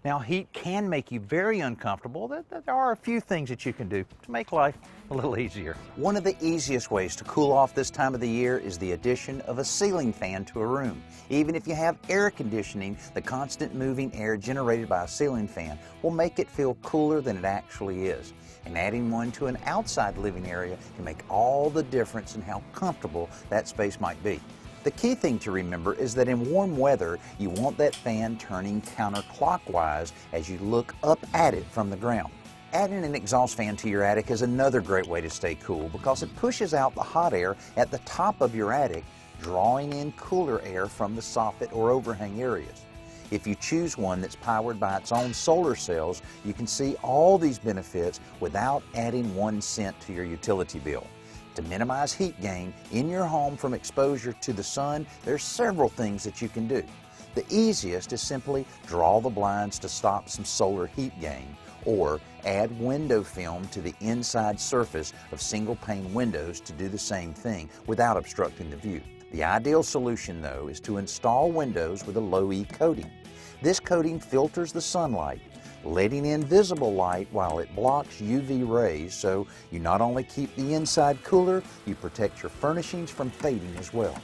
Now, heat can make you very uncomfortable. There are a few things that you can do to make life a little easier. One of the easiest ways to cool off this time of the year is the addition of a ceiling fan to a room. Even if you have air conditioning, the constant moving air generated by a ceiling fan will make it feel cooler than it actually is. And adding one to an outside living area can make all the difference in how comfortable that space might be. The key thing to remember is that in warm weather, you want that fan turning counterclockwise as you look up at it from the ground. Adding an exhaust fan to your attic is another great way to stay cool because it pushes out the hot air at the top of your attic, drawing in cooler air from the soffit or overhang areas. If you choose one that's powered by its own solar cells, you can see all these benefits without adding 1 cent to your utility bill. To minimize heat gain in your home from exposure to the sun, there's several things that you can do. The easiest is simply draw the blinds to stop some solar heat gain, or add window film to the inside surface of single pane windows to do the same thing without obstructing the view. The ideal solution, though, is to install windows with a low E coating. This coating filters the sunlight, letting in visible light while it blocks UV rays, so you not only keep the inside cooler, you protect your furnishings from fading as well.